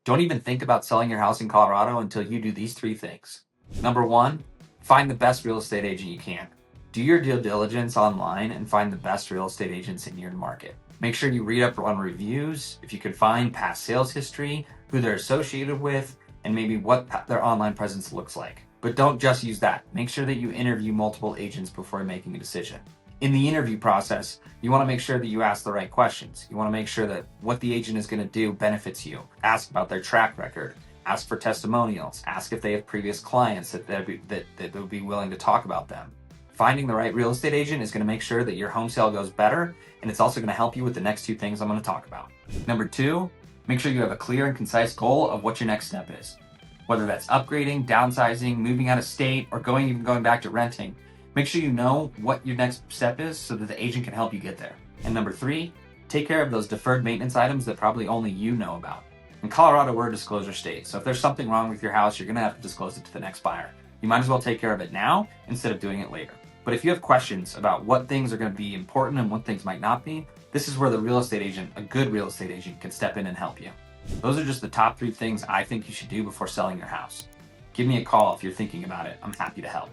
Don't even think about selling your house in Colorado until you do these 3 things. Number 1, find the best real estate agent you can. Do your due diligence online and find the best real estate agents in your market. Make sure you read up on reviews, if you can find past sales history, who they're associated with, and maybe what their online presence looks like. But don't just use that. Make sure that you interview multiple agents before making a decision. In the interview process, you want to make sure that you ask the right questions. You want to make sure that what the agent is going to do benefits you. Ask about their track record. Ask for testimonials. Ask if they have previous clients that would be willing to talk about them. Finding the right real estate agent is going to make sure that your home sale goes better, and it's also going to help you with the next 2 things I'm going to talk about. Number 2, make sure you have a clear and concise goal of what your next step is. Whether that's upgrading, downsizing, moving out of state, or even going back to renting, make sure you know what your next step is so that the agent can help you get there. And number 3, take care of those deferred maintenance items that probably only you know about. In Colorado, we're a disclosure state, so if there's something wrong with your house, you're going to have to disclose it to the next buyer. You might as well take care of it now instead of doing it later. But if you have questions about what things are going to be important and what things might not be, this is where the real estate agent, a good real estate agent, can step in and help you. Those are just the top 3 things I think you should do before selling your house. Give me a call if you're thinking about it. I'm happy to help.